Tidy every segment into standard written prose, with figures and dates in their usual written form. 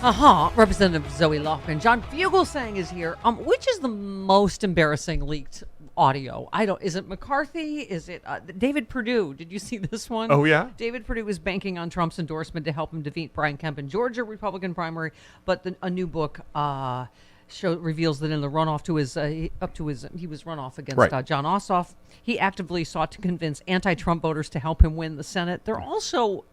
Representative Zoe Lofgren. John Fugelsang is here. Which is the most embarrassing leaked audio? Is it McCarthy? Is it David Perdue? Did you see this one? Oh, yeah? David Perdue was banking on Trump's endorsement to help him defeat Brian Kemp in Georgia Republican primary, but a new book reveals that in the runoff to he was runoff against John Ossoff. He actively sought to convince anti-Trump voters to help him win the Senate. They're also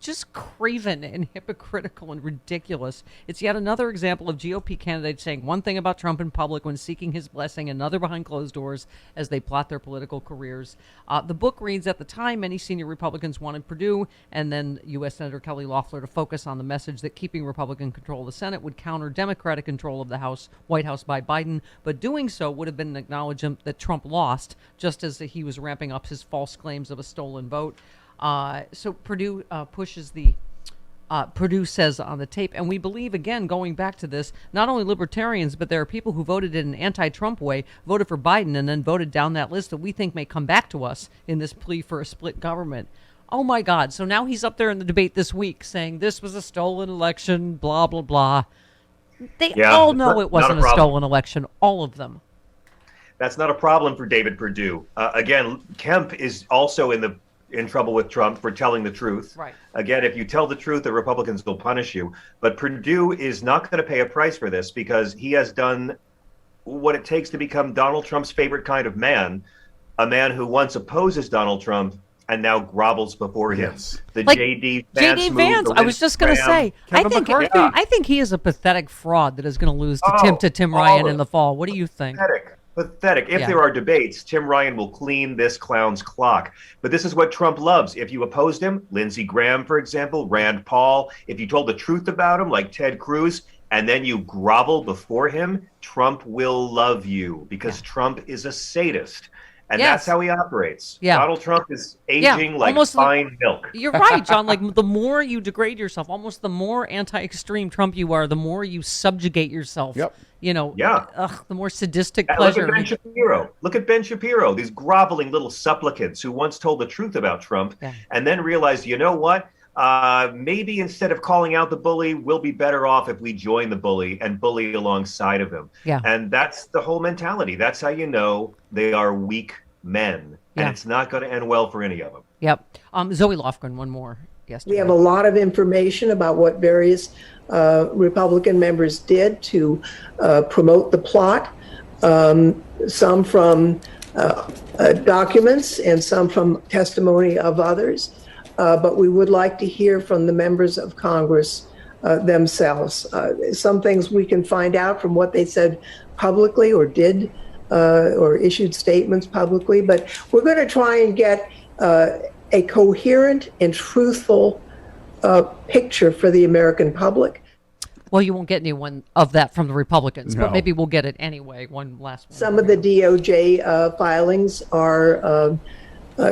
just craven and hypocritical and ridiculous. It's yet another example of GOP candidates saying one thing about Trump in public when seeking his blessing, another behind closed doors as they plot their political careers. The book reads, at the time, many senior Republicans wanted Perdue and then U.S. Senator Kelly Loeffler to focus on the message that keeping Republican control of the Senate would counter Democratic control of the White House by Biden, but doing so would have been an acknowledgement that Trump lost, just as he was ramping up his false claims of a stolen vote. So Perdue Perdue says on the tape, and we believe, again, going back to this, not only libertarians, but there are people who voted in an anti-Trump way, voted for Biden, and then voted down that list that we think may come back to us in this plea for a split government. Oh, my God. So now he's up there in the debate this week saying this was a stolen election, blah, blah, blah. They all know it wasn't a stolen election, all of them. That's not a problem for David Perdue. Again, Kemp is also in trouble with Trump for telling the truth. Right. Again, if you tell the truth, the Republicans will punish you. But Perdue is not going to pay a price for this because he has done what it takes to become Donald Trump's favorite kind of man, a man who once opposes Donald Trump and now grovels before him. Yes. The like J.D. Vance. I was just going to say, I think he is a pathetic fraud that is going to lose to Tim Ryan in the fall. What do you think? Pathetic. If there are debates, Tim Ryan will clean this clown's clock. But this is what Trump loves. If you opposed him, Lindsey Graham, for example, Rand Paul, if you told the truth about him, like Ted Cruz, and then you grovel before him, Trump will love you because Trump is a sadist. And that's how he operates. Yeah. Donald Trump is aging like fine milk. You're right, John. Like the more you degrade yourself, almost the more anti-extreme Trump you are, the more you subjugate yourself. Yep. You know, the more sadistic pleasure. Look at Ben Shapiro. Look at Ben Shapiro, these groveling little supplicants who once told the truth about Trump and then realized, you know what? Maybe instead of calling out the bully, we'll be better off if we join the bully and bully alongside of him. Yeah. And that's the whole mentality. That's how you know they are weak men. And it's not going to end well for any of them. Yep. Zoe Lofgren, one more. We have a lot of information about what various Republican members did to promote the plot, some from documents and some from testimony of others. But we would like to hear from the members of Congress themselves. Some things we can find out from what they said publicly or did or issued statements publicly, but we're going to try and get a coherent and truthful picture for the American public. Well, you won't get any one of that from the Republicans, but maybe we'll get it anyway. One last one. Some of the DOJ filings are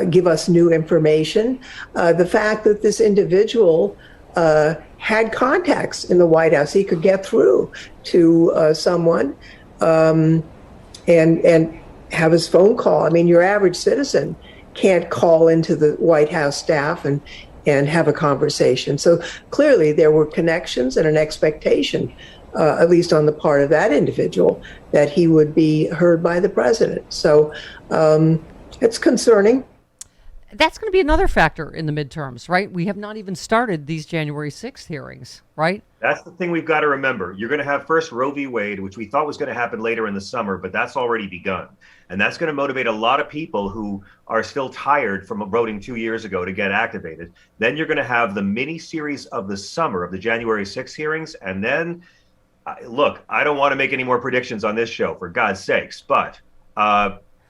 give us new information. The fact that this individual had contacts in the White House, he could get through to someone and have his phone call. I mean, your average citizen can't call into the White House staff and have a conversation. So clearly there were connections and an expectation, at least on the part of that individual, that he would be heard by the president. So it's concerning. That's going to be another factor in the midterms, right? We have not even started these January 6th hearings, right? That's the thing we've got to remember. You're going to have first Roe v. Wade, which we thought was going to happen later in the summer, but that's already begun. And that's going to motivate a lot of people who are still tired from voting 2 years ago to get activated. Then you're going to have the mini series of the summer of the January 6th hearings. And then, look, I don't want to make any more predictions on this show, for God's sakes, but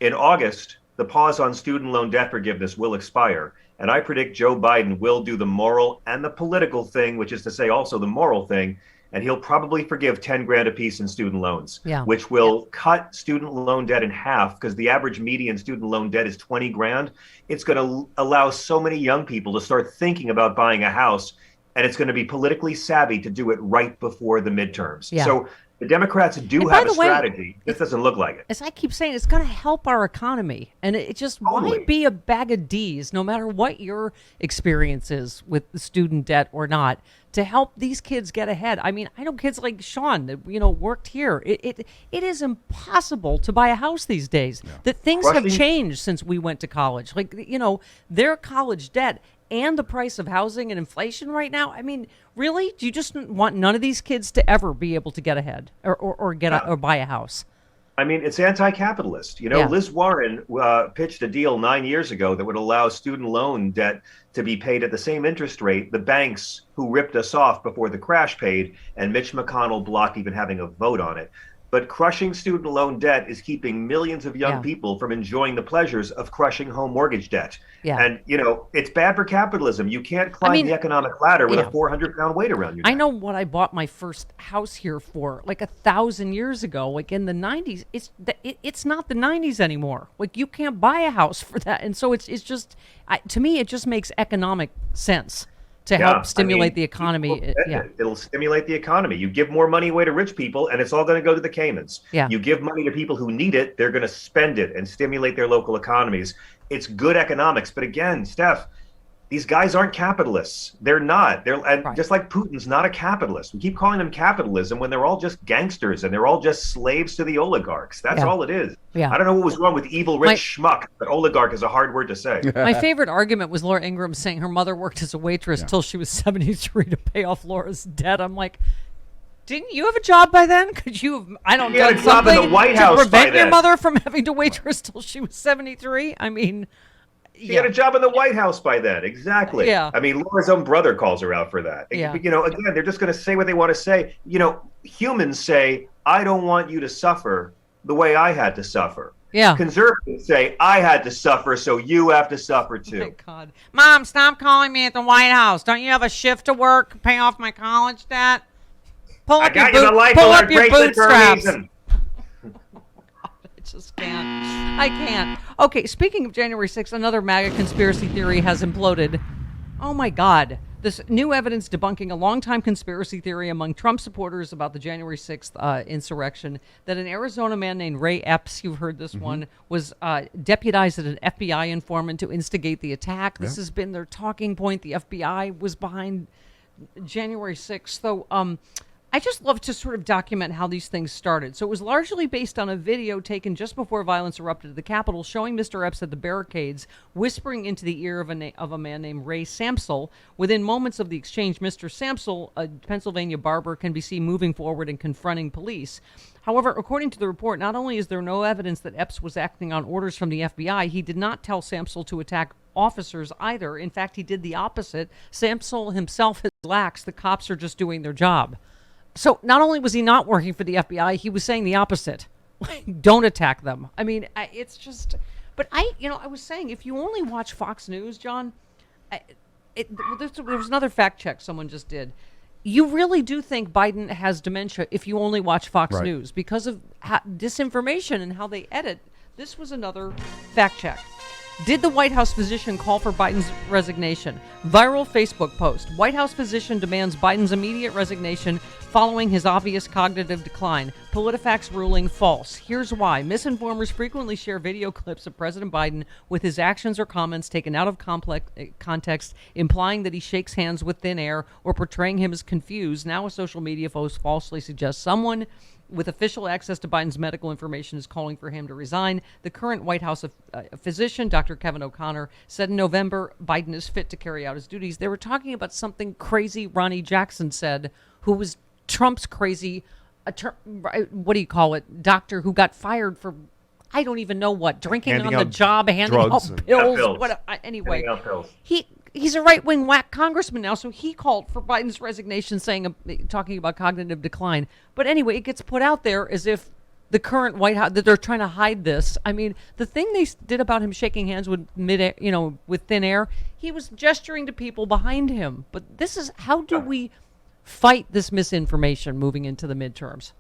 in August, the pause on student loan debt forgiveness will expire. And I predict Joe Biden will do the moral and the political thing, which is to say also the moral thing. And he'll probably forgive 10 grand apiece in student loans, which will cut student loan debt in half because the average median student loan debt is 20 grand. It's going to allow so many young people to start thinking about buying a house. And it's going to be politically savvy to do it right before the midterms. So The Democrats do And by have a the way, strategy. This doesn't look like it. As I keep saying, it's going to help our economy. And it just, Totally. why be a bag of D's, no matter what your experience is with the student debt or not, to help these kids get ahead? I mean, I know kids like Sean that, worked here. It is impossible to buy a house these days. Yeah. That things have changed since we went to college. Like, their college debt and the price of housing and inflation right now. I mean, really? Do you just want none of these kids to ever be able to get ahead or or buy a house? I mean, it's anti-capitalist. Liz Warren pitched a deal 9 years ago that would allow student loan debt to be paid at the same interest rate the banks who ripped us off before the crash paid, and Mitch McConnell blocked even having a vote on it. But crushing student loan debt is keeping millions of young people from enjoying the pleasures of crushing home mortgage debt. Yeah. And, it's bad for capitalism. You can't climb the economic ladder with a 400-pound weight around your neck. I know what I bought my first house here for, like 1,000 years ago, like in the 90s. It's not the 90s anymore. Like, you can't buy a house for that. And so it's just, to me, it just makes economic sense to help stimulate the economy. It'll stimulate the economy. You give more money away to rich people, and it's all going to go to the Caymans. Yeah. You give money to people who need it, they're going to spend it and stimulate their local economies. It's good economics. But again, Steph, these guys aren't capitalists. They're not. Just like Putin's not a capitalist. We keep calling them capitalism when they're all just gangsters and they're all just slaves to the oligarchs. That's all it is. Yeah. I don't know what was wrong with evil rich schmuck, but oligarch is a hard word to say. My favorite argument was Laura Ingraham saying her mother worked as a waitress till she was 73 to pay off Laura's debt. I'm like, didn't you have a job by then? Could you have, done something in the White House to prevent your mother from having to waitress till she was 73? I mean... She had a job in the White House by then. Exactly. Yeah. I mean, Laura's own brother calls her out for that. Yeah. Again, they're just going to say what they want to say. Humans say, I don't want you to suffer the way I had to suffer. Yeah. Conservatives say, I had to suffer, so you have to suffer too. Oh my God. Mom, stop calling me at the White House. Don't you have a shift to work, pay off my college debt? Pull up your bootstraps. Just can't. I can't. Okay, speaking of January 6th, another MAGA conspiracy theory has imploded. Oh my God. This new evidence debunking a longtime conspiracy theory among Trump supporters about the January 6th insurrection, that an Arizona man named Ray Epps, you've heard this one, was deputized as an FBI informant to instigate the attack. This has been their talking point. The FBI was behind January 6th. So, I just love to sort of document how these things started. So it was largely based on a video taken just before violence erupted at the Capitol, showing Mr. Epps at the barricades, whispering into the ear of a man named Ray Samsel. Within moments of the exchange, Mr. Samsel, a Pennsylvania barber, can be seen moving forward and confronting police. However, according to the report, not only is there no evidence that Epps was acting on orders from the FBI, he did not tell Samsel to attack officers either. In fact, he did the opposite. Samsel himself has relaxed. The cops are just doing their job. So not only was he not working for the FBI, he was saying the opposite. Don't attack them. I mean, it's just... But I was saying, if you only watch Fox News, John, there was another fact check someone just did. You really do think Biden has dementia if you only watch Fox News because of disinformation and how they edit. This was another fact check. Did the White House physician call for Biden's resignation? Viral Facebook post. White House physician demands Biden's immediate resignation following his obvious cognitive decline. PolitiFact's ruling false. Here's why. Misinformers frequently share video clips of President Biden with his actions or comments taken out of context, implying that he shakes hands with thin air or portraying him as confused. Now a social media post falsely suggests someone with official access to Biden's medical information is calling for him to resign. The current White House physician, Dr. Kevin O'Connor, said in November Biden is fit to carry out his duties. They were talking about something crazy Ronnie Jackson said, who was Trump's crazy, what do you call it, doctor who got fired for, I don't even know what, drinking on the job, handing out pills. Anyway, he's a right-wing whack congressman now, so he called for Biden's resignation, talking about cognitive decline. But anyway, it gets put out there as if the current White House, that they're trying to hide this. I mean, the thing they did about him shaking hands with with thin air, he was gesturing to people behind him. But this is, how do we fight this misinformation moving into the midterms?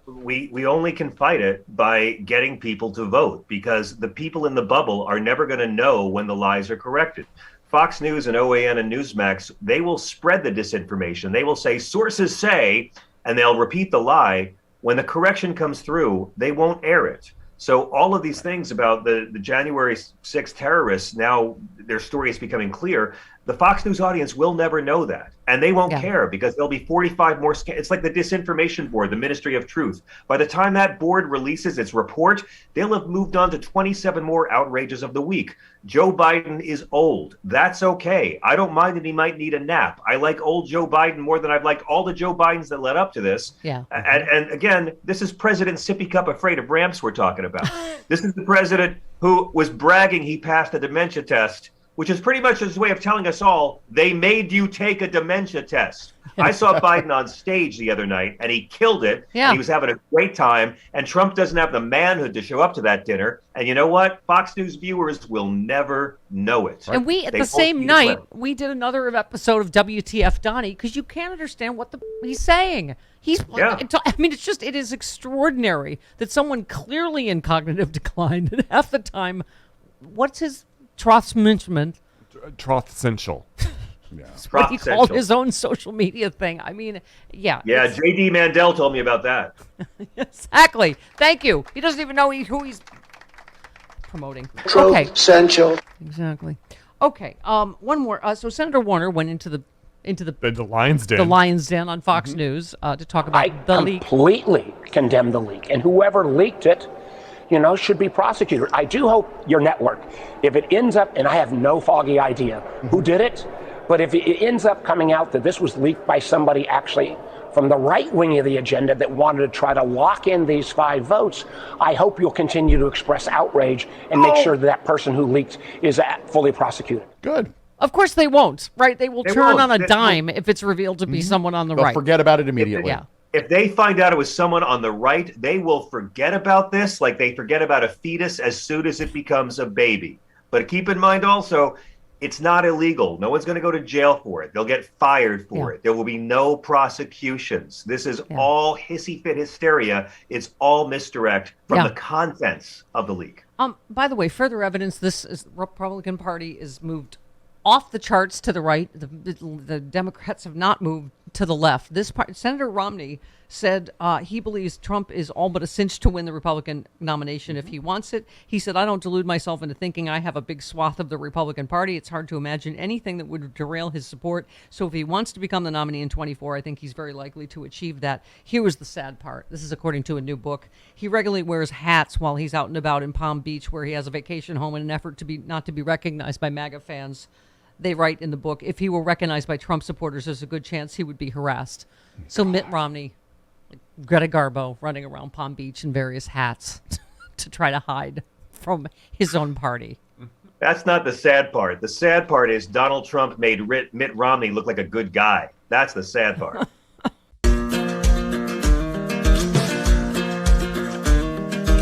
We only can fight it by getting people to vote, because the people in the bubble are never going to know when the lies are corrected. Fox News and OAN and Newsmax, they will spread the disinformation. They will say, sources say, and they'll repeat the lie. when the correction comes through, they won't air it. So all of these things about the January 6th terrorists, now their story is becoming clear. The Fox News audience will never know that. And they won't care because there'll be 45 more. It's like the Disinformation Board, the Ministry of Truth. By the time that board releases its report, they'll have moved on to 27 more outrages of the week. Joe Biden is old. That's okay. I don't mind that he might need a nap. I like old Joe Biden more than I've liked all the Joe Bidens that led up to this. Yeah. And again, this is President Sippy Cup afraid of ramps we're talking about. This is the president who was bragging he passed a dementia test, which is pretty much his way of telling us all, they made you take a dementia test. I saw Biden on stage the other night, and he killed it. Yeah. And he was having a great time, and Trump doesn't have the manhood to show up to that dinner. And you know what? Fox News viewers will never know it. And we, at the same night, we did another episode of WTF Donnie, because you can't understand what he's saying. I mean, it is extraordinary that someone clearly in cognitive decline, and half the time, what's his Trothmanagement. Trothessential. Yeah. What he called his own social media thing. I mean, yeah. Yeah, J.D. Mandel told me about that. Exactly. Thank you. He doesn't even know who he's promoting. Okay. Essential. Exactly. Okay. One more. So Senator Warner went into the Lion's Den. The Lion's Den on Fox News to talk about the leak. I completely condemn the leak, and whoever leaked it, should be prosecuted. I do hope your network, if it ends up, and I have no foggy idea who did it, but if it ends up coming out that this was leaked by somebody actually from the right wing of the agenda that wanted to try to lock in these 5 votes, I hope you'll continue to express outrage and make sure that person who leaked is fully prosecuted. Good. Of course they won't, right? They will turn on a dime if it's revealed to be someone on the right. Forget about it immediately. Yeah. If they find out it was someone on the right, they will forget about this like they forget about a fetus as soon as it becomes a baby. But keep in mind also, it's not illegal. No one's going to go to jail for it. They'll get fired for it. There will be no prosecutions. This is all hissy fit hysteria. It's all misdirect from the contents of the leak. By the way, further evidence this Republican Party is moved off the charts to the right. The Democrats have not moved to the left. Senator Romney said he believes Trump is all but a cinch to win the Republican nomination if he wants it. He said, I don't delude myself into thinking I have a big swath of the Republican Party. It's hard to imagine anything that would derail his support. So if he wants to become the nominee in 24, I think he's very likely to achieve that. Here was the sad part. This is according to a new book. He regularly wears hats while he's out and about in Palm Beach, where he has a vacation home in an effort to not to be recognized by MAGA fans. They write in the book, if he were recognized by Trump supporters, there's a good chance he would be harassed. So Mitt Romney, Greta Garbo, running around Palm Beach in various hats to try to hide from his own party. That's not the sad part. The sad part is Donald Trump made Mitt Romney look like a good guy. That's the sad part.